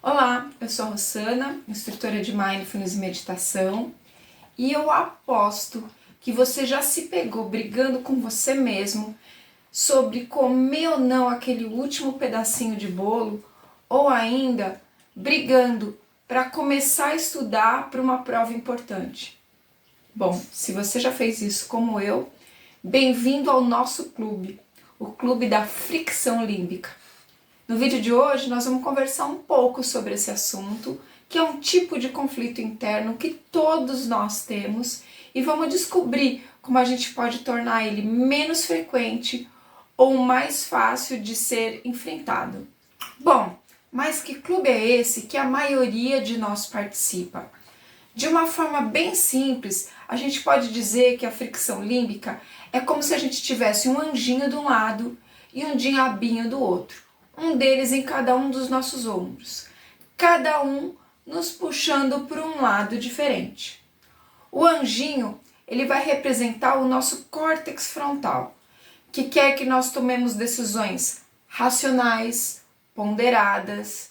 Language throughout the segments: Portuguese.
Olá, eu sou a Rossana, instrutora de Mindfulness e Meditação, e eu aposto que você já se pegou brigando com você mesmo sobre comer ou não aquele último pedacinho de bolo, ou ainda brigando para começar a estudar para uma prova importante. Bom, se você já fez isso como eu, bem-vindo ao nosso clube, o Clube da Fricção Límbica. No vídeo de hoje nós vamos conversar um pouco sobre esse assunto, que é um tipo de conflito interno que todos nós temos, e vamos descobrir como a gente pode tornar ele menos frequente ou mais fácil de ser enfrentado. Bom, mas que clube é esse que a maioria de nós participa? De uma forma bem simples, a gente pode dizer que a fricção límbica é como se a gente tivesse um anjinho de um lado e um diabinho do outro. Um deles em cada um dos nossos ombros, cada um nos puxando por um lado diferente. O anjinho, ele vai representar o nosso córtex frontal, que quer que nós tomemos decisões racionais, ponderadas,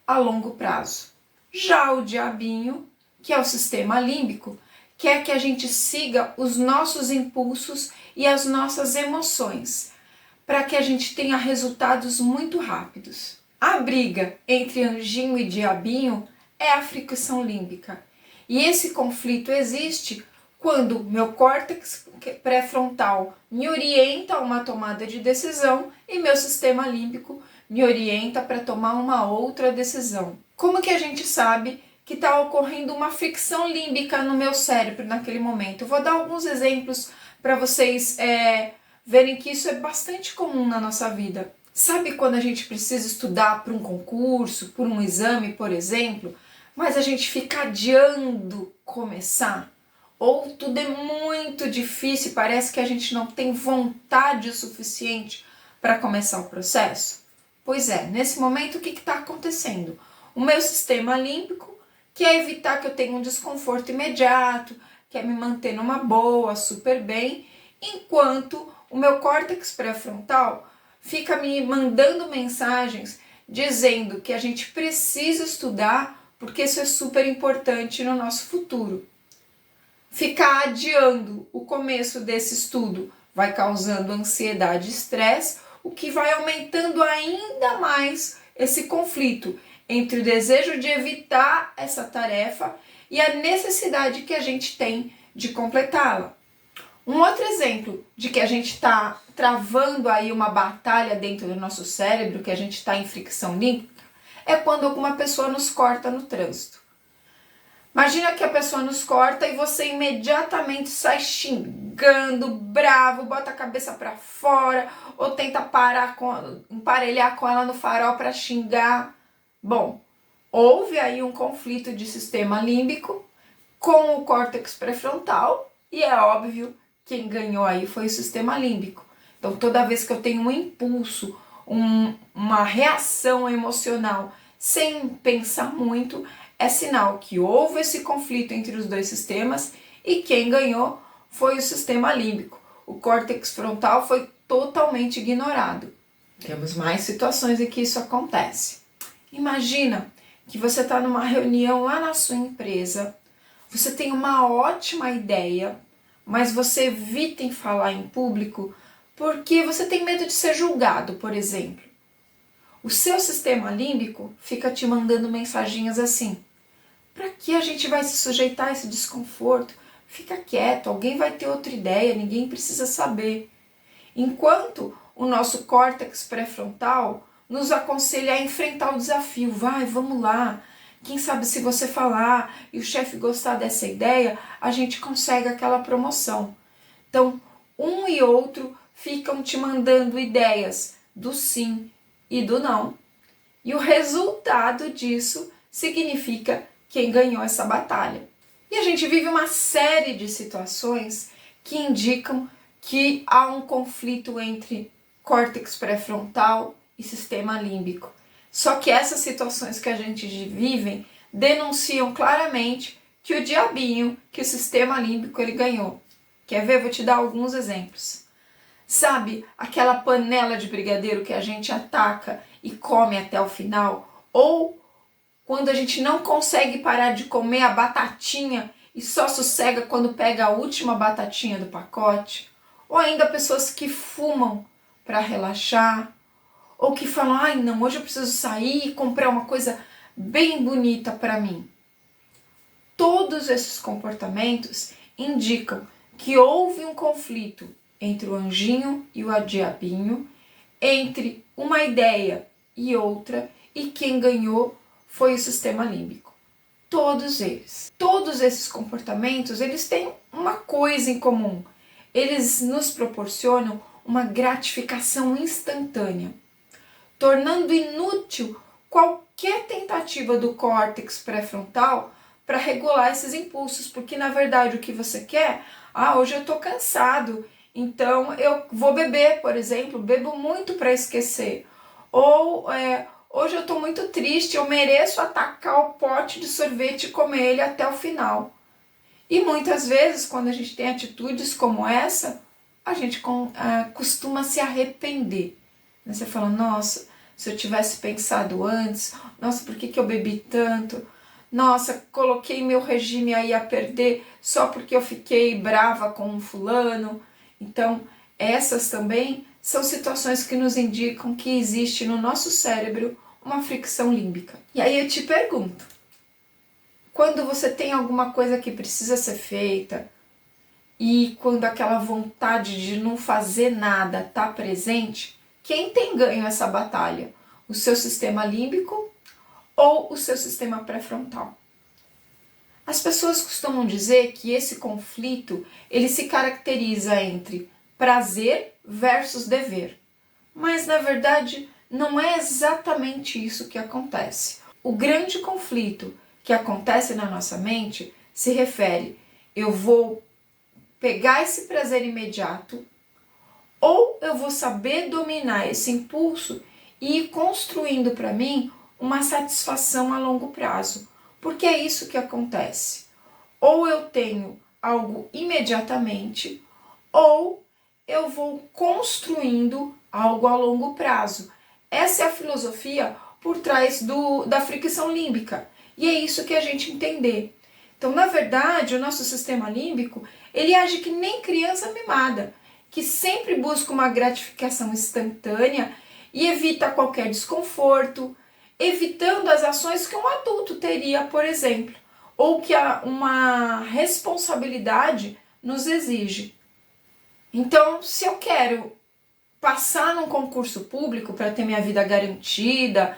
a longo prazo. Já o diabinho, que é o sistema límbico, quer que a gente siga os nossos impulsos e as nossas emoções, para que a gente tenha resultados muito rápidos. A briga entre anjinho e diabinho é a fricção límbica. E esse conflito existe quando meu córtex pré-frontal me orienta a uma tomada de decisão e meu sistema límbico me orienta para tomar uma outra decisão. Como que a gente sabe que está ocorrendo uma fricção límbica no meu cérebro naquele momento? Eu vou dar alguns exemplos para vocês verem que isso é bastante comum na nossa vida. Sabe quando a gente precisa estudar para um concurso, por um exame, por exemplo, mas a gente fica adiando começar? Ou tudo é muito difícil e parece que a gente não tem vontade o suficiente para começar o processo? Pois é, nesse momento o que está acontecendo? O meu sistema límbico quer evitar que eu tenha um desconforto imediato, quer me manter numa boa, super bem, enquanto o meu córtex pré-frontal fica me mandando mensagens dizendo que a gente precisa estudar porque isso é super importante no nosso futuro. Ficar adiando o começo desse estudo vai causando ansiedade e estresse, o que vai aumentando ainda mais esse conflito entre o desejo de evitar essa tarefa e a necessidade que a gente tem de completá-la. Um outro exemplo de que a gente está travando aí uma batalha dentro do nosso cérebro, que a gente está em fricção límbica, é quando alguma pessoa nos corta no trânsito. Imagina que a pessoa nos corta e você imediatamente sai xingando, bravo, bota a cabeça para fora ou tenta emparelhar com ela no farol para xingar. Bom, houve aí um conflito de sistema límbico com o córtex pré-frontal e é óbvio quem ganhou aí foi o sistema límbico. Então, toda vez que eu tenho um impulso, uma reação emocional sem pensar muito, é sinal que houve esse conflito entre os dois sistemas e quem ganhou foi o sistema límbico. O córtex frontal foi totalmente ignorado. Temos mais situações em que isso acontece. Imagina que você está numa reunião lá na sua empresa, você tem uma ótima ideia, mas você evita em falar em público porque você tem medo de ser julgado, por exemplo. O seu sistema límbico fica te mandando mensaginhas assim: para que a gente vai se sujeitar a esse desconforto? Fica quieto, alguém vai ter outra ideia, ninguém precisa saber. Enquanto o nosso córtex pré-frontal nos aconselha a enfrentar o desafio. Vai, vamos lá. Quem sabe se você falar e o chefe gostar dessa ideia, a gente consegue aquela promoção. Então, um e outro ficam te mandando ideias do sim e do não. E o resultado disso significa quem ganhou essa batalha. E a gente vive uma série de situações que indicam que há um conflito entre córtex pré-frontal e sistema límbico. Só que essas situações que a gente vive denunciam claramente que o diabinho, que o sistema límbico ele ganhou. Quer ver? Vou te dar alguns exemplos. Sabe aquela panela de brigadeiro que a gente ataca e come até o final? Ou quando a gente não consegue parar de comer a batatinha e só sossega quando pega a última batatinha do pacote. Ou ainda pessoas que fumam para relaxar. Ou que falam, ai não, hoje eu preciso sair e comprar uma coisa bem bonita para mim. Todos esses comportamentos indicam que houve um conflito entre o anjinho e o diabinho, entre uma ideia e outra, e quem ganhou foi o sistema límbico. Todos eles. Todos esses comportamentos, eles têm uma coisa em comum. Eles nos proporcionam uma gratificação instantânea, tornando inútil qualquer tentativa do córtex pré-frontal para regular esses impulsos, porque na verdade o que você quer, hoje eu estou cansado, então eu vou beber, por exemplo, bebo muito para esquecer, ou hoje eu estou muito triste, eu mereço atacar o pote de sorvete e comer ele até o final. E muitas vezes, quando a gente tem atitudes como essa, a gente costuma se arrepender. Você fala, nossa, se eu tivesse pensado antes, nossa, por que eu bebi tanto? Nossa, coloquei meu regime aí a perder só porque eu fiquei brava com um fulano. Então, essas também são situações que nos indicam que existe no nosso cérebro uma fricção límbica. E aí eu te pergunto, quando você tem alguma coisa que precisa ser feita e quando aquela vontade de não fazer nada está presente, quem tem ganho essa batalha? O seu sistema límbico ou o seu sistema pré-frontal? As pessoas costumam dizer que esse conflito ele se caracteriza entre prazer versus dever. Mas, na verdade, não é exatamente isso que acontece. O grande conflito que acontece na nossa mente se refere, eu vou pegar esse prazer imediato, ou eu vou saber dominar esse impulso e ir construindo para mim uma satisfação a longo prazo. Porque é isso que acontece. Ou eu tenho algo imediatamente, ou eu vou construindo algo a longo prazo. Essa é a filosofia por trás da fricção límbica. E é isso que a gente entender. Então, na verdade, o nosso sistema límbico, ele age que nem criança mimada, que sempre busca uma gratificação instantânea e evita qualquer desconforto, evitando as ações que um adulto teria, por exemplo, ou que uma responsabilidade nos exige. Então, se eu quero passar num concurso público para ter minha vida garantida,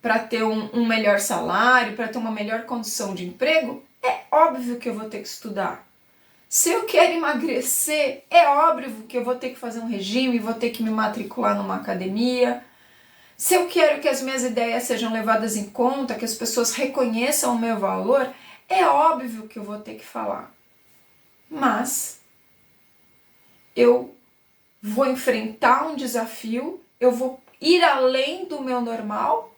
para ter um melhor salário, para ter uma melhor condição de emprego, é óbvio que eu vou ter que estudar. Se eu quero emagrecer, é óbvio que eu vou ter que fazer um regime, vou ter que me matricular numa academia. Se eu quero que as minhas ideias sejam levadas em conta, que as pessoas reconheçam o meu valor, é óbvio que eu vou ter que falar. Mas eu vou enfrentar um desafio, eu vou ir além do meu normal,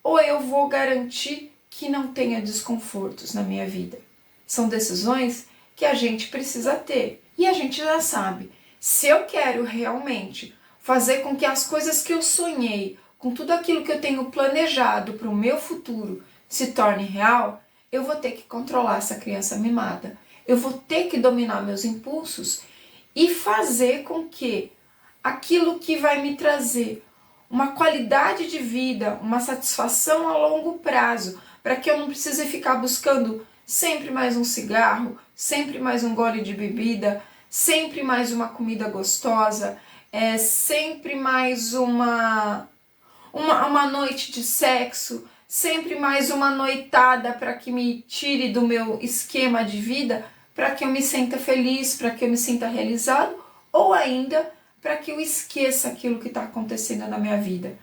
ou eu vou garantir que não tenha desconfortos na minha vida? São decisões que a gente precisa ter. E a gente já sabe, se eu quero realmente fazer com que as coisas que eu sonhei, com tudo aquilo que eu tenho planejado para o meu futuro se torne real, eu vou ter que controlar essa criança mimada. Eu vou ter que dominar meus impulsos e fazer com que aquilo que vai me trazer uma qualidade de vida, uma satisfação a longo prazo, para que eu não precise ficar buscando sempre mais um cigarro, sempre mais um gole de bebida, sempre mais uma comida gostosa, sempre mais uma noite de sexo, sempre mais uma noitada para que me tire do meu esquema de vida, para que eu me sinta feliz, para que eu me sinta realizado, ou ainda para que eu esqueça aquilo que está acontecendo na minha vida.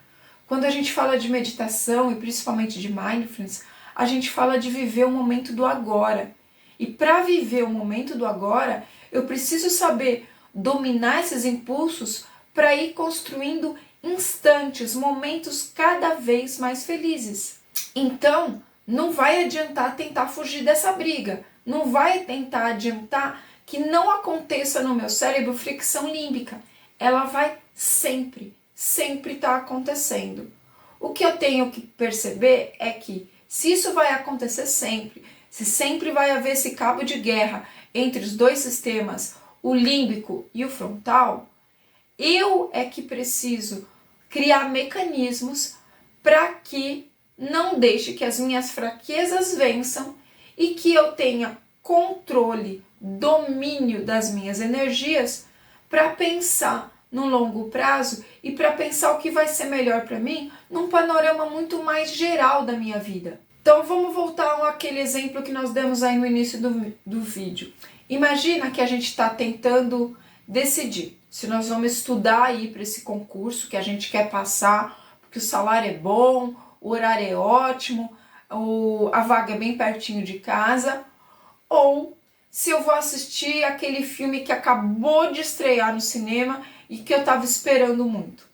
Quando a gente fala de meditação e principalmente de mindfulness, a gente fala de viver o momento do agora. E para viver o momento do agora, eu preciso saber dominar esses impulsos para ir construindo instantes, momentos cada vez mais felizes. Então, não vai adiantar tentar fugir dessa briga. Não vai tentar adiantar que não aconteça no meu cérebro fricção límbica. Ela vai sempre estar acontecendo. O que eu tenho que perceber é que se isso vai acontecer sempre, se sempre vai haver esse cabo de guerra entre os dois sistemas, o límbico e o frontal, eu é que preciso criar mecanismos para que não deixe que as minhas fraquezas vençam e que eu tenha controle, domínio das minhas energias para pensar no longo prazo e para pensar o que vai ser melhor para mim num panorama muito mais geral da minha vida. Então vamos voltar àquele exemplo que nós demos aí no início do vídeo. Imagina que a gente está tentando decidir se nós vamos estudar aí para esse concurso que a gente quer passar, porque o salário é bom, o horário é ótimo, a vaga é bem pertinho de casa, ou se eu vou assistir aquele filme que acabou de estrear no cinema e que eu estava esperando muito.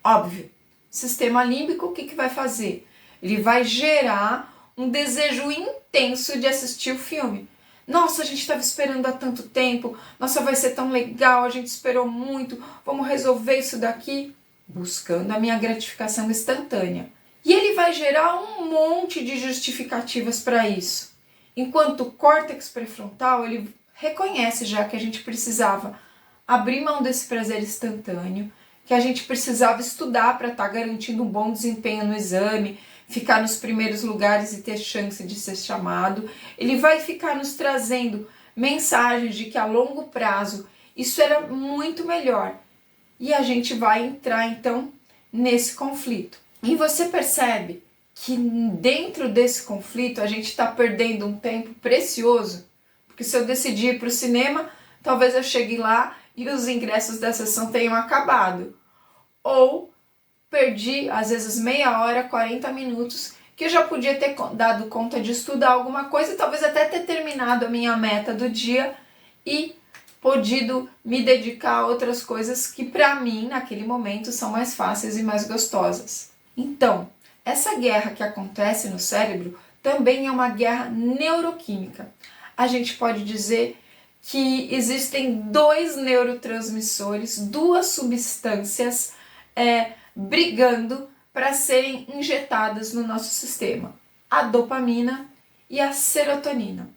Óbvio, sistema límbico, o que vai fazer? Ele vai gerar um desejo intenso de assistir o filme. Nossa, a gente estava esperando há tanto tempo, nossa, vai ser tão legal, a gente esperou muito, vamos resolver isso daqui, buscando a minha gratificação instantânea. E ele vai gerar um monte de justificativas para isso. Enquanto o córtex pré-frontal, ele reconhece já que a gente precisava abrir mão desse prazer instantâneo, que a gente precisava estudar para estar garantindo um bom desempenho no exame, ficar nos primeiros lugares e ter chance de ser chamado. Ele vai ficar nos trazendo mensagens de que a longo prazo isso era muito melhor. E a gente vai entrar então nesse conflito. E você percebe que dentro desse conflito a gente está perdendo um tempo precioso, porque se eu decidir ir para o cinema, talvez eu chegue lá e os ingressos da sessão tenham acabado. Ou perdi, às vezes, meia hora, 40 minutos, que eu já podia ter dado conta de estudar alguma coisa e talvez até ter terminado a minha meta do dia e podido me dedicar a outras coisas que para mim, naquele momento, são mais fáceis e mais gostosas. Então, essa guerra que acontece no cérebro também é uma guerra neuroquímica. A gente pode dizer que existem dois neurotransmissores, duas substâncias brigando para serem injetadas no nosso sistema, a dopamina e a serotonina.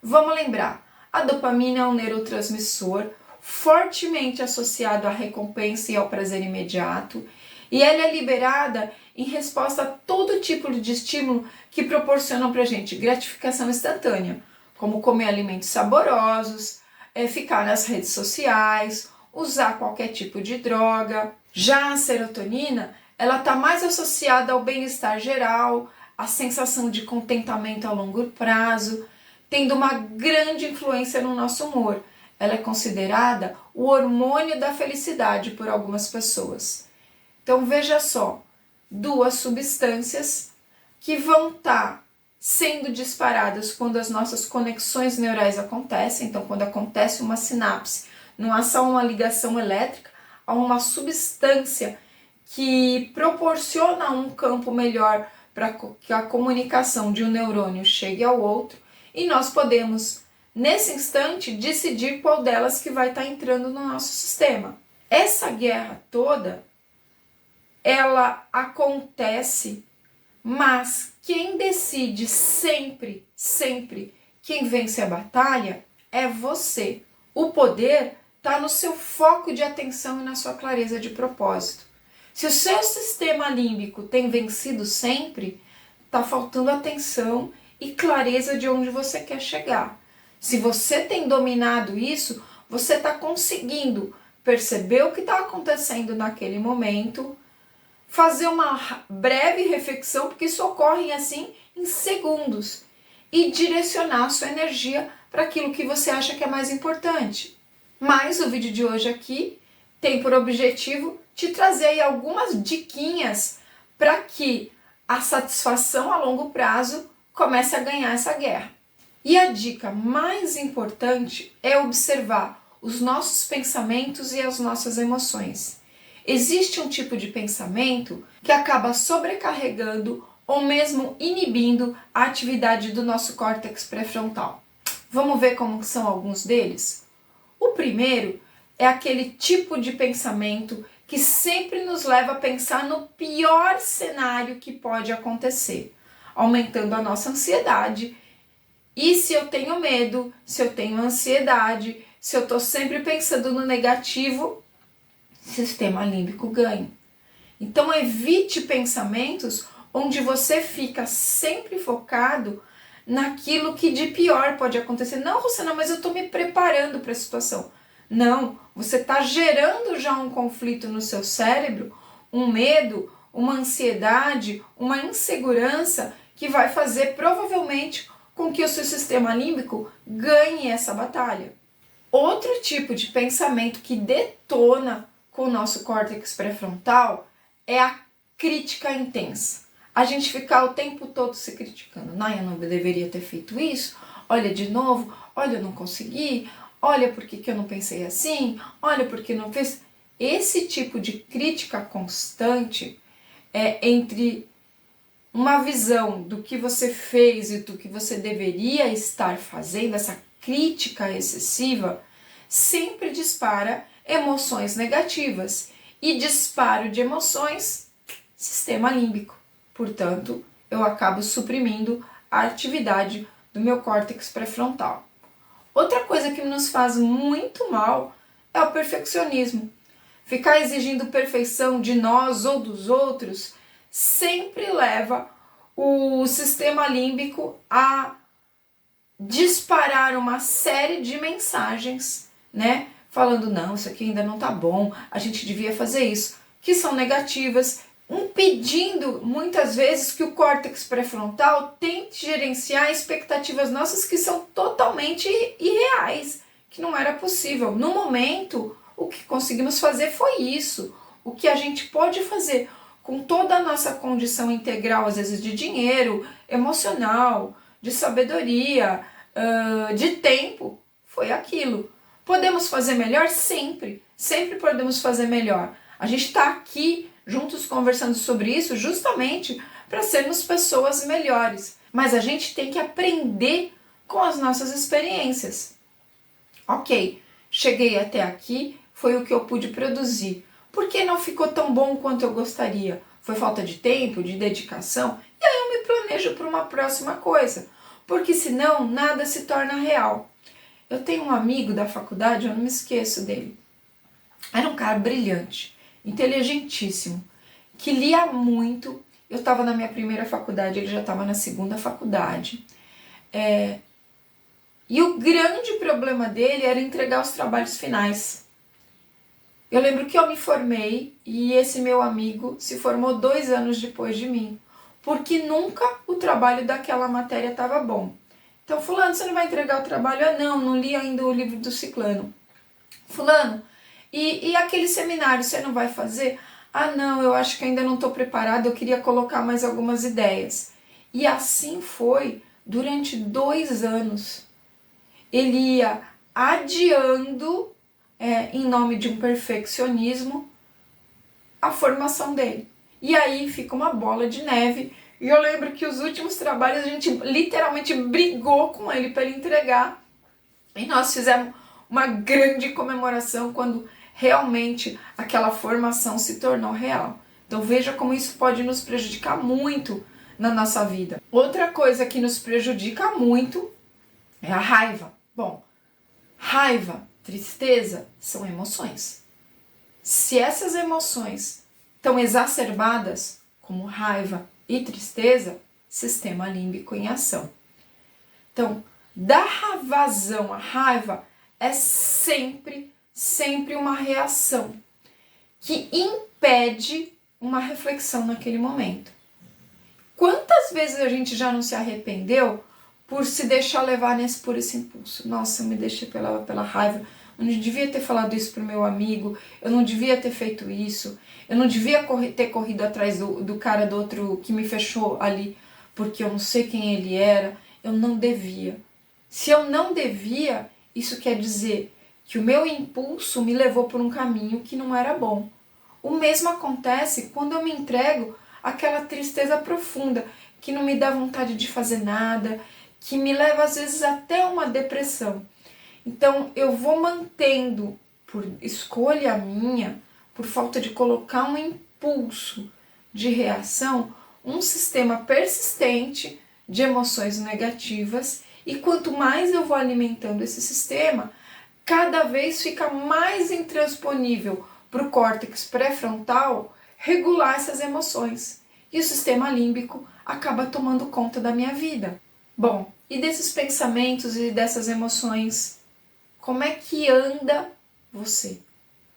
Vamos lembrar, a dopamina é um neurotransmissor fortemente associado à recompensa e ao prazer imediato, e ela é liberada em resposta a todo tipo de estímulo que proporcionam para a gente gratificação instantânea, como comer alimentos saborosos, ficar nas redes sociais, usar qualquer tipo de droga. Já a serotonina, ela está mais associada ao bem-estar geral, à sensação de contentamento a longo prazo, tendo uma grande influência no nosso humor. Ela é considerada o hormônio da felicidade por algumas pessoas. Então veja só, duas substâncias que vão estar sendo disparadas quando as nossas conexões neurais acontecem. Então quando acontece uma sinapse, não há só uma ligação elétrica, há uma substância que proporciona um campo melhor para que a comunicação de um neurônio chegue ao outro, e nós podemos, nesse instante, decidir qual delas que vai estar entrando no nosso sistema. Essa guerra toda, ela acontece, mas quem decide sempre, quem vence a batalha é você. O poder está no seu foco de atenção e na sua clareza de propósito. Se o seu sistema límbico tem vencido sempre, está faltando atenção e clareza de onde você quer chegar. Se você tem dominado isso, você está conseguindo perceber o que está acontecendo naquele momento, fazer uma breve reflexão, porque isso ocorre assim em segundos, e direcionar a sua energia para aquilo que você acha que é mais importante. Mas o vídeo de hoje aqui tem por objetivo te trazer aí algumas diquinhas para que a satisfação a longo prazo comece a ganhar essa guerra. E a dica mais importante é observar os nossos pensamentos e as nossas emoções. Existe um tipo de pensamento que acaba sobrecarregando ou mesmo inibindo a atividade do nosso córtex pré-frontal. Vamos ver como são alguns deles? O primeiro é aquele tipo de pensamento que sempre nos leva a pensar no pior cenário que pode acontecer, aumentando a nossa ansiedade. E se eu tenho medo, se eu tenho ansiedade, se eu estou sempre pensando no negativo, sistema límbico ganha. Então evite pensamentos onde você fica sempre focado naquilo que de pior pode acontecer. Não, Rosana, mas eu estou me preparando para a situação. Não, você está gerando já um conflito no seu cérebro, um medo, uma ansiedade, uma insegurança que vai fazer provavelmente com que o seu sistema límbico ganhe essa batalha. Outro tipo de pensamento que detona com o nosso córtex pré-frontal é a crítica intensa. A gente ficar o tempo todo se criticando. Não, eu não deveria ter feito isso. Olha de novo. Olha, eu não consegui. Olha por que eu não pensei assim. Olha por que não fiz. Esse tipo de crítica constante é entre uma visão do que você fez e do que você deveria estar fazendo, essa crítica excessiva, sempre dispara emoções negativas. E disparo de emoções, sistema límbico. Portanto, eu acabo suprimindo a atividade do meu córtex pré-frontal. Outra coisa que nos faz muito mal é o perfeccionismo. Ficar exigindo perfeição de nós ou dos outros sempre leva o sistema límbico a disparar uma série de mensagens, né? Falando, não, isso aqui ainda não tá bom, a gente devia fazer isso, que são negativas, impedindo muitas vezes que o córtex pré-frontal tente gerenciar expectativas nossas que são totalmente irreais, que não era possível. No momento, o que conseguimos fazer foi isso. O que a gente pode fazer com toda a nossa condição integral, às vezes de dinheiro, emocional, de sabedoria, de tempo, foi aquilo. Podemos fazer melhor? Sempre. Sempre podemos fazer melhor. A gente está aqui juntos conversando sobre isso justamente para sermos pessoas melhores. Mas a gente tem que aprender com as nossas experiências. Ok, cheguei até aqui, foi o que eu pude produzir. Por que não ficou tão bom quanto eu gostaria? Foi falta de tempo, de dedicação? E aí eu me planejo para uma próxima coisa. Porque senão nada se torna real. Eu tenho um amigo da faculdade, eu não me esqueço dele. Era um cara brilhante, inteligentíssimo, que lia muito. Eu estava na minha primeira faculdade, ele já estava na segunda faculdade. E o grande problema dele era entregar os trabalhos finais. Eu lembro que eu me formei e esse meu amigo se formou 2 anos depois de mim, porque nunca o trabalho daquela matéria estava bom. Então, fulano, você não vai entregar o trabalho? Ah, não li ainda o livro do ciclano. Fulano, e aquele seminário você não vai fazer? Ah, não, eu acho que ainda não estou preparado, eu queria colocar mais algumas ideias. E assim foi durante 2 anos. Ele ia adiando, em nome de um perfeccionismo, a formação dele. E aí fica uma bola de neve. E eu lembro que os últimos trabalhos a gente literalmente brigou com ele para ele entregar. E nós fizemos uma grande comemoração quando realmente aquela formação se tornou real. Então veja como isso pode nos prejudicar muito na nossa vida. Outra coisa que nos prejudica muito é a raiva. Bom, raiva, tristeza são emoções. Se essas emoções estão exacerbadas, como raiva e tristeza, sistema límbico em ação. Então, dar vazão à raiva é sempre uma reação que impede uma reflexão naquele momento. Quantas vezes a gente já não se arrependeu por se deixar levar por esse impulso? Nossa, eu me deixei pela raiva, eu não devia ter falado isso pro meu amigo, eu não devia ter feito isso, eu não devia ter corrido atrás do cara do outro que me fechou ali, porque eu não sei quem ele era, eu não devia. Se eu não devia, isso quer dizer que o meu impulso me levou por um caminho que não era bom. O mesmo acontece quando eu me entrego àquela tristeza profunda, que não me dá vontade de fazer nada, que me leva às vezes até uma depressão. Então eu vou mantendo, por escolha minha, por falta de colocar um impulso de reação, um sistema persistente de emoções negativas, e quanto mais eu vou alimentando esse sistema, cada vez fica mais intransponível para o córtex pré-frontal regular essas emoções. E o sistema límbico acaba tomando conta da minha vida. Bom, e desses pensamentos e dessas emoções, como é que anda você?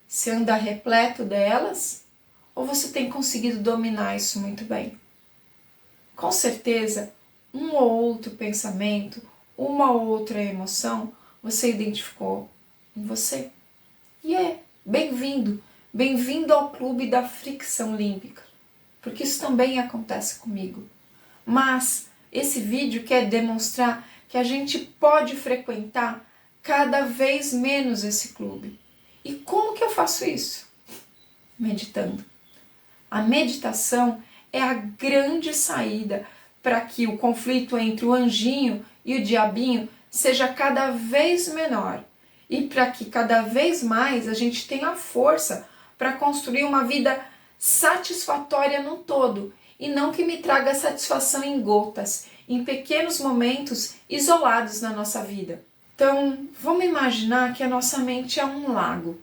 Você anda repleto delas? Ou você tem conseguido dominar isso muito bem? Com certeza, um ou outro pensamento, uma ou outra emoção, você identificou em você. E bem-vindo, bem-vindo ao clube da fricção límbica, porque isso também acontece comigo. Mas esse vídeo quer demonstrar que a gente pode frequentar cada vez menos esse clube. E como que eu faço isso? Meditando. A meditação é a grande saída para que o conflito entre o anjinho e o diabinho seja cada vez menor e para que cada vez mais a gente tenha força para construir uma vida satisfatória no todo e não que me traga satisfação em gotas, em pequenos momentos isolados na nossa vida. Então, vamos imaginar que a nossa mente é um lago.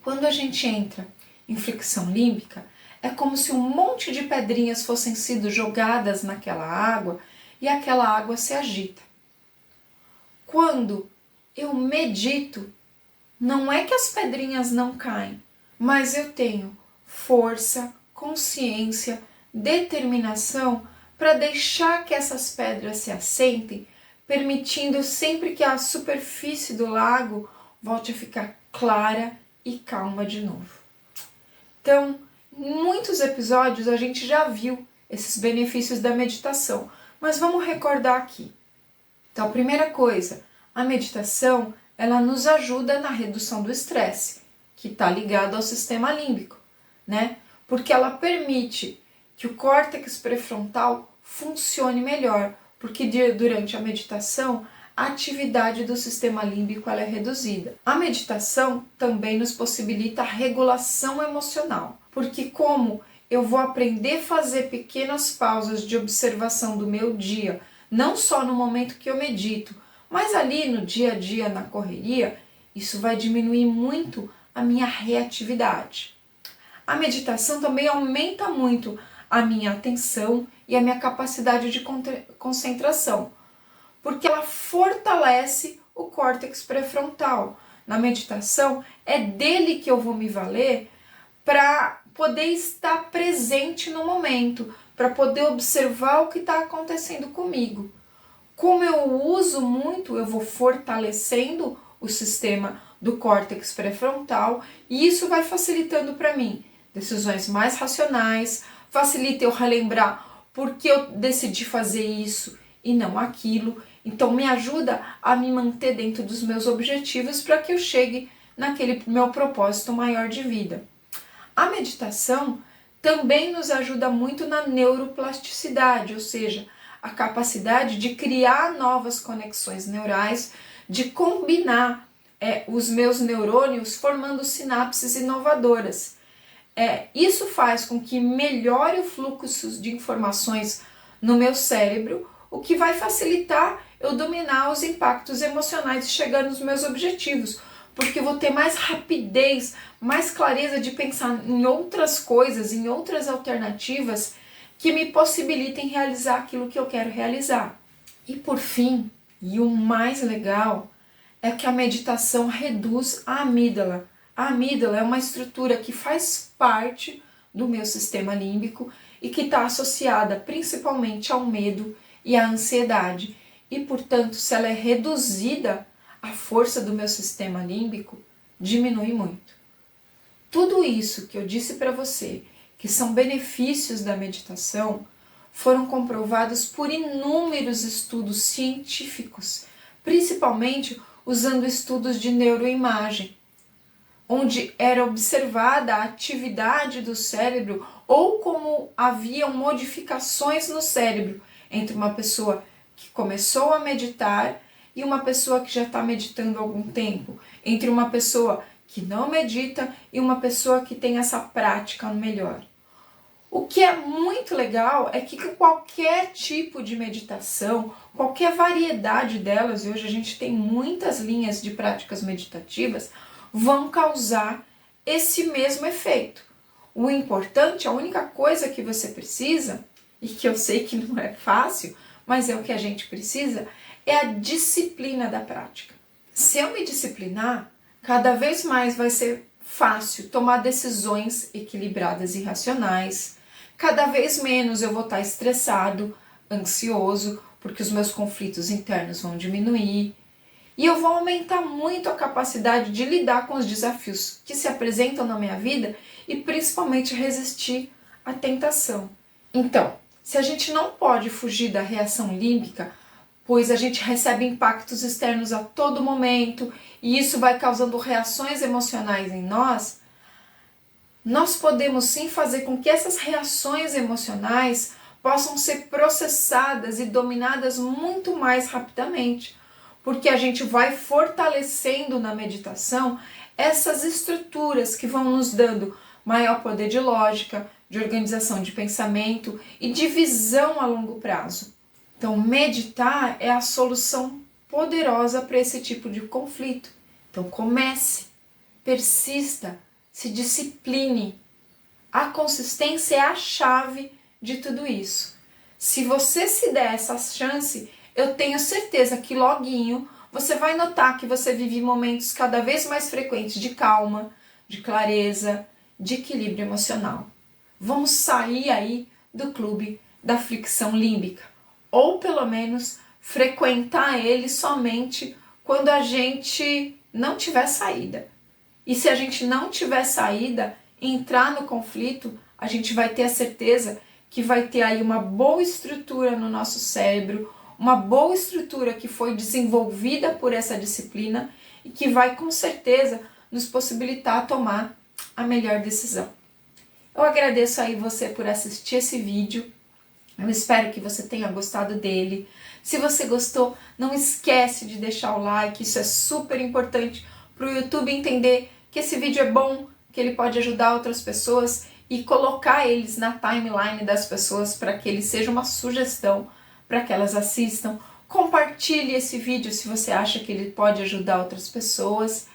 Quando a gente entra em fricção límbica, é como se um monte de pedrinhas fossem sido jogadas naquela água e aquela água se agita. Quando eu medito, não é que as pedrinhas não caem, mas eu tenho força, consciência, determinação para deixar que essas pedras se assentem, permitindo sempre que a superfície do lago volte a ficar clara e calma de novo. Então, em muitos episódios a gente já viu esses benefícios da meditação, mas vamos recordar aqui. Então, a primeira coisa, a meditação, ela nos ajuda na redução do estresse, que está ligado ao sistema límbico, né? Porque ela permite que o córtex pré-frontal funcione melhor, porque durante a meditação a atividade do sistema límbico ela é reduzida. A meditação também nos possibilita a regulação emocional, porque como eu vou aprender a fazer pequenas pausas de observação do meu dia, não só no momento que eu medito, mas ali no dia a dia, na correria, isso vai diminuir muito a minha reatividade. A meditação também aumenta muito a minha atenção e a minha capacidade de concentração, porque ela fortalece o córtex pré-frontal. Na meditação, é dele que eu vou me valer para poder estar presente no momento, para poder observar o que está acontecendo comigo. Como eu uso muito, eu vou fortalecendo o sistema do córtex pré-frontal e isso vai facilitando para mim decisões mais racionais, facilita eu relembrar por que eu decidi fazer isso e não aquilo. Então me ajuda a me manter dentro dos meus objetivos para que eu chegue naquele meu propósito maior de vida. A meditação também nos ajuda muito na neuroplasticidade, ou seja, a capacidade de criar novas conexões neurais, de combinar os meus neurônios formando sinapses inovadoras. Isso faz com que melhore o fluxo de informações no meu cérebro, o que vai facilitar eu dominar os impactos emocionais e chegar nos meus objetivos, porque eu vou ter mais rapidez, mais clareza de pensar em outras coisas, em outras alternativas que me possibilitem realizar aquilo que eu quero realizar. E por fim, e o mais legal, é que a meditação reduz a amígdala. A amígdala é uma estrutura que faz parte do meu sistema límbico e que está associada principalmente ao medo e à ansiedade. E, portanto, se ela é reduzida, a força do meu sistema límbico diminui muito. Tudo isso que eu disse para você, que são benefícios da meditação, foram comprovados por inúmeros estudos científicos, principalmente usando estudos de neuroimagem, onde era observada a atividade do cérebro ou como haviam modificações no cérebro entre uma pessoa que começou a meditar e uma pessoa que já está meditando há algum tempo, entre uma pessoa que não medita e uma pessoa que tem essa prática melhor. O que é muito legal é que qualquer tipo de meditação, qualquer variedade delas, e hoje a gente tem muitas linhas de práticas meditativas, vão causar esse mesmo efeito. O importante, a única coisa que você precisa, e que eu sei que não é fácil, mas é o que a gente precisa, é a disciplina da prática. Se eu me disciplinar, cada vez mais vai ser fácil tomar decisões equilibradas e racionais. Cada vez menos eu vou estar estressado, ansioso, porque os meus conflitos internos vão diminuir. E eu vou aumentar muito a capacidade de lidar com os desafios que se apresentam na minha vida e principalmente resistir à tentação. Então, se a gente não pode fugir da reação límbica, pois a gente recebe impactos externos a todo momento e isso vai causando reações emocionais em nós, nós podemos sim fazer com que essas reações emocionais possam ser processadas e dominadas muito mais rapidamente, porque a gente vai fortalecendo na meditação essas estruturas que vão nos dando maior poder de lógica, de organização de pensamento e de visão a longo prazo. Então, meditar é a solução poderosa para esse tipo de conflito. Então, comece, persista, se discipline. A consistência é a chave de tudo isso. Se você se der essa chance, eu tenho certeza que loguinho você vai notar que você vive momentos cada vez mais frequentes de calma, de clareza, de equilíbrio emocional. Vamos sair aí do clube da fricção límbica, ou pelo menos frequentar ele somente quando a gente não tiver saída. E se a gente não tiver saída, entrar no conflito, a gente vai ter a certeza que vai ter aí uma boa estrutura no nosso cérebro, uma boa estrutura que foi desenvolvida por essa disciplina e que vai com certeza nos possibilitar tomar a melhor decisão. Eu agradeço aí você por assistir esse vídeo. Eu espero que você tenha gostado dele. Se você gostou, não esquece de deixar o like, isso é super importante para o YouTube entender que esse vídeo é bom, que ele pode ajudar outras pessoas e colocar eles na timeline das pessoas para que ele seja uma sugestão para que elas assistam. Compartilhe esse vídeo se você acha que ele pode ajudar outras pessoas.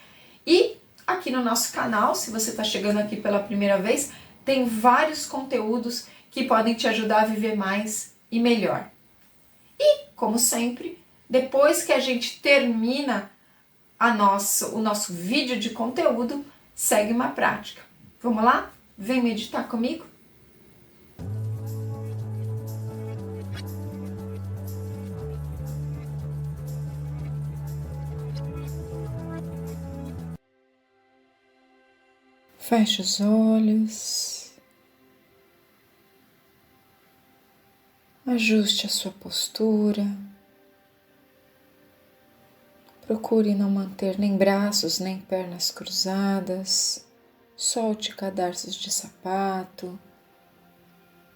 E aqui no nosso canal, se você está chegando aqui pela primeira vez, tem vários conteúdos que podem te ajudar a viver mais e melhor. E, como sempre, depois que a gente termina o nosso vídeo de conteúdo, segue uma prática. Vamos lá? Vem meditar comigo? Feche os olhos. Ajuste a sua postura. Procure não manter nem braços nem pernas cruzadas. Solte cadarços de sapato.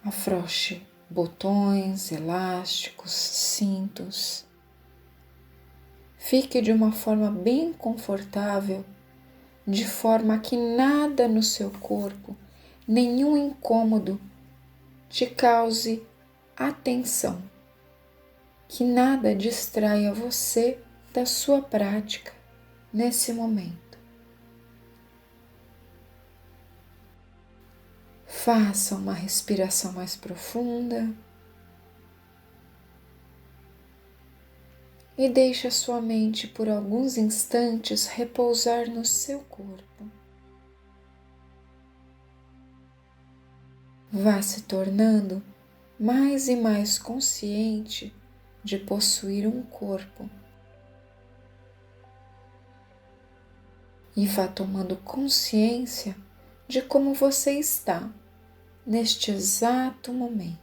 Afrouxe botões, elásticos, cintos. Fique de uma forma bem confortável, de forma que nada no seu corpo, nenhum incômodo, te cause atenção. Que nada distraia você da sua prática nesse momento. Faça uma respiração mais profunda e deixe a sua mente por alguns instantes repousar no seu corpo. Vá se tornando mais e mais consciente de possuir um corpo. E vá tomando consciência de como você está neste exato momento.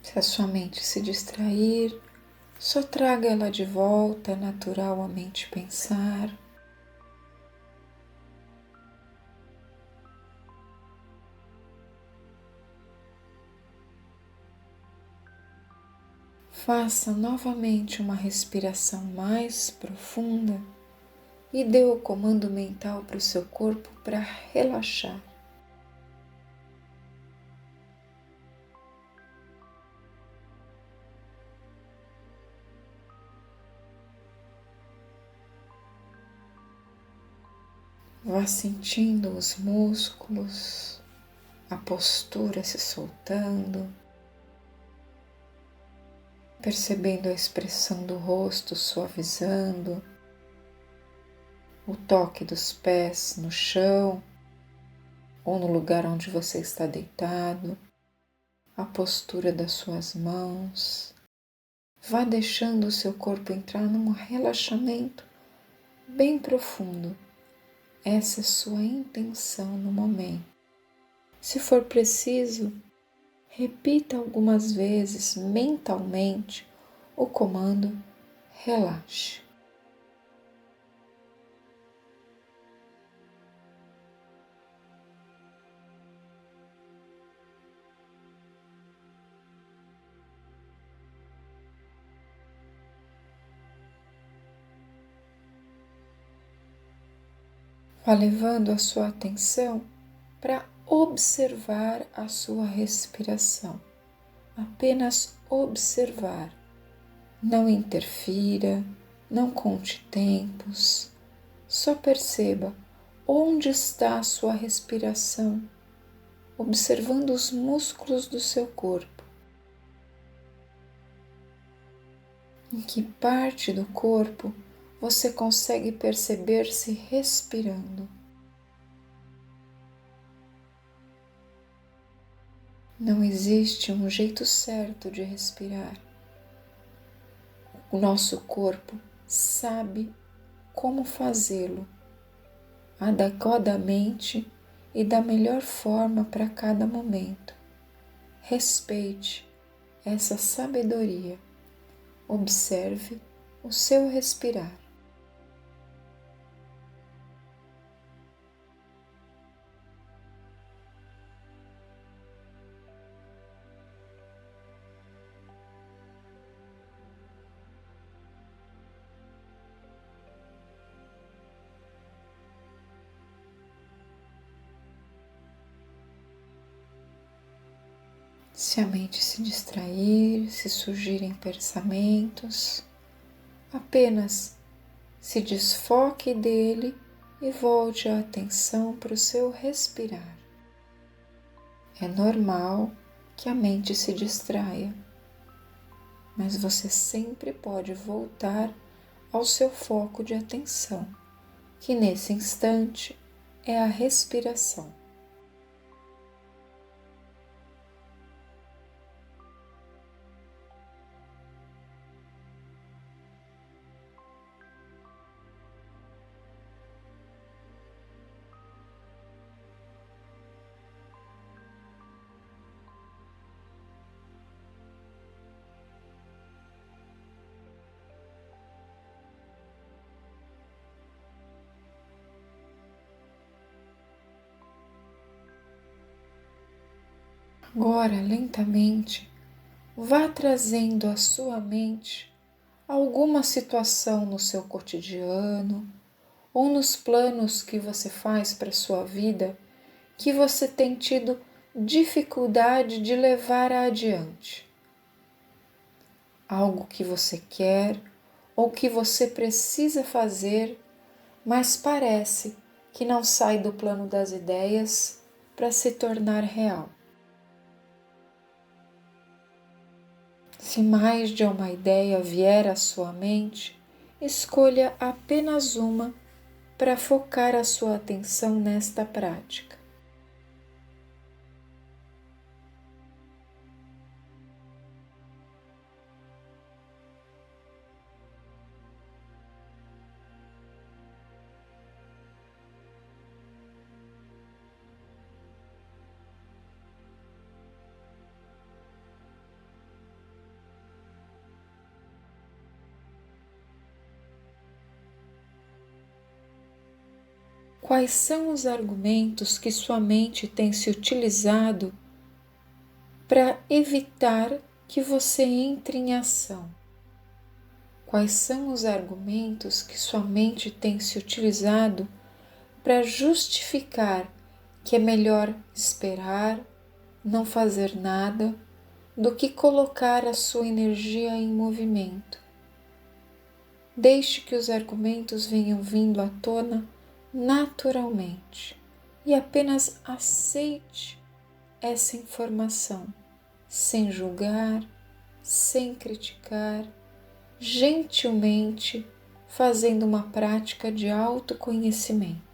Se a sua mente se distrair, só traga ela de volta, é natural a mente pensar. Faça novamente uma respiração mais profunda e dê o comando mental para o seu corpo para relaxar. Vá sentindo os músculos, a postura se soltando, percebendo a expressão do rosto suavizando, o toque dos pés no chão ou no lugar onde você está deitado, a postura das suas mãos. Vá deixando o seu corpo entrar num relaxamento bem profundo. Essa é sua intenção no momento. Se for preciso, repita algumas vezes mentalmente o comando relaxe. Vá levando a sua atenção para observar a sua respiração. Apenas observar. Não interfira, não conte tempos. Só perceba onde está a sua respiração, observando os músculos do seu corpo. Em que parte do corpo você consegue perceber-se respirando? Não existe um jeito certo de respirar. O nosso corpo sabe como fazê-lo adequadamente e da melhor forma para cada momento. Respeite essa sabedoria. Observe o seu respirar. Se a mente se distrair, se surgirem pensamentos, apenas se desfoque dele e volte a atenção para o seu respirar. É normal que a mente se distraia, mas você sempre pode voltar ao seu foco de atenção, que nesse instante é a respiração. Agora, lentamente, vá trazendo à sua mente alguma situação no seu cotidiano ou nos planos que você faz para a sua vida que você tem tido dificuldade de levar adiante. Algo que você quer ou que você precisa fazer, mas parece que não sai do plano das ideias para se tornar real. Se mais de uma ideia vier à sua mente, escolha apenas uma para focar a sua atenção nesta prática. quais são os argumentos que sua mente tem se utilizado para evitar que você entre em ação? Quais são os argumentos que sua mente tem se utilizado para justificar que é melhor esperar, não fazer nada, do que colocar a sua energia em movimento? Deixe que os argumentos venham vindo à tona naturalmente e apenas aceite essa informação, sem julgar, sem criticar, gentilmente fazendo uma prática de autoconhecimento.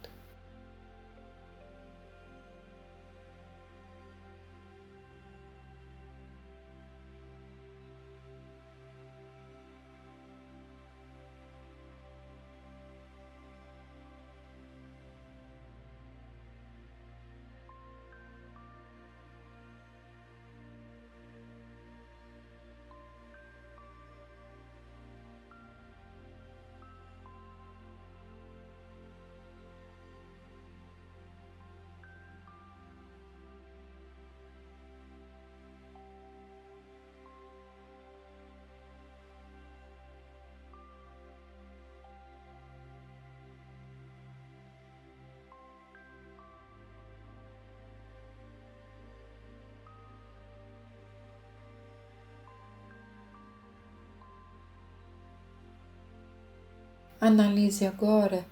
Analise agora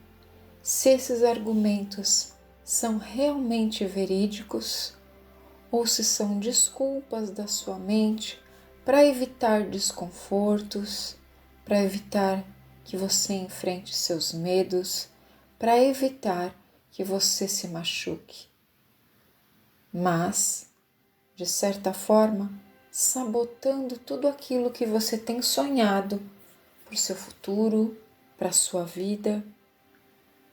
se esses argumentos são realmente verídicos ou se são desculpas da sua mente para evitar desconfortos, para evitar que você enfrente seus medos, para evitar que você se machuque. Mas, de certa forma, sabotando tudo aquilo que você tem sonhado para o seu futuro, para a sua vida,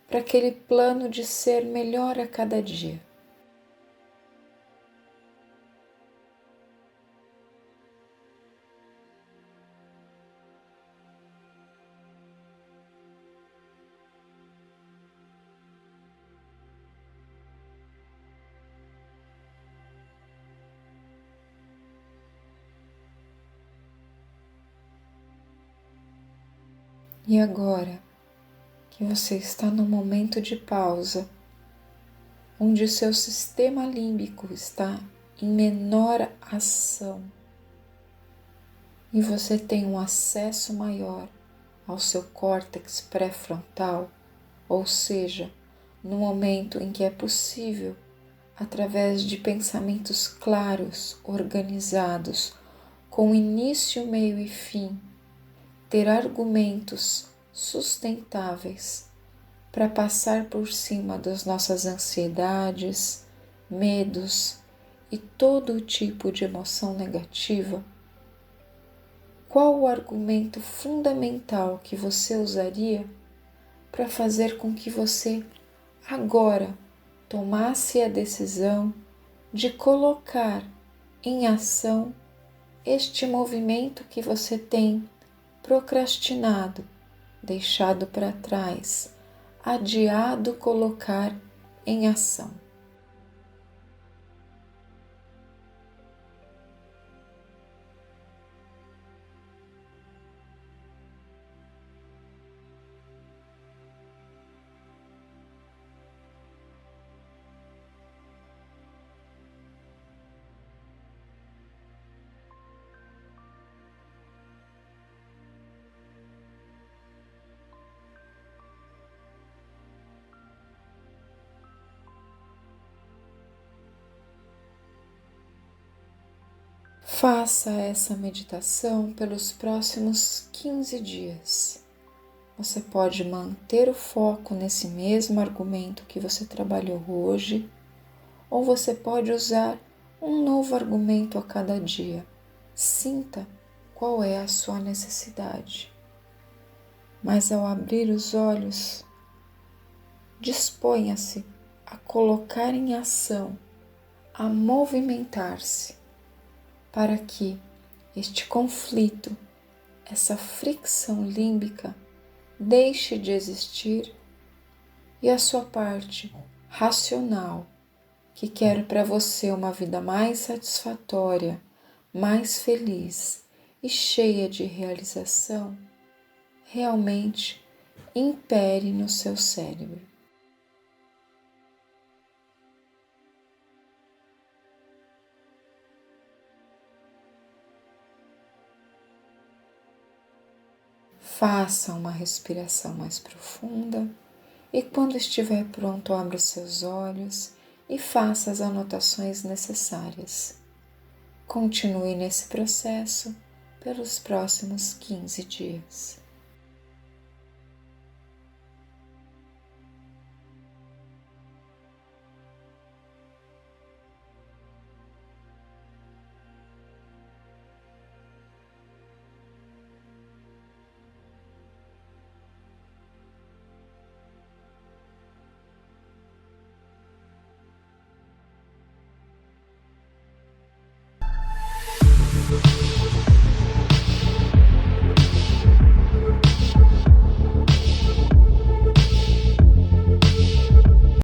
para aquele plano de ser melhor a cada dia. E agora que você está num momento de pausa, onde o seu sistema límbico está em menor ação e você tem um acesso maior ao seu córtex pré-frontal, ou seja, no momento em que é possível, através de pensamentos claros, organizados, com início, meio e fim, ter argumentos sustentáveis para passar por cima das nossas ansiedades, medos e todo tipo de emoção negativa. Qual o argumento fundamental que você usaria para fazer com que você agora tomasse a decisão de colocar em ação este movimento que você tem procrastinado, deixado para trás, adiado colocar em ação? Faça essa meditação pelos próximos 15 dias. Você pode manter o foco nesse mesmo argumento que você trabalhou hoje, ou você pode usar um novo argumento a cada dia. Sinta qual é a sua necessidade. Mas ao abrir os olhos, disponha-se a colocar em ação, a movimentar-se, para que este conflito, essa fricção límbica, deixe de existir e a sua parte racional, que quer para você uma vida mais satisfatória, mais feliz e cheia de realização, realmente impere no seu cérebro. Faça uma respiração mais profunda e, quando estiver pronto, abra os seus olhos e faça as anotações necessárias. Continue nesse processo pelos próximos 15 dias.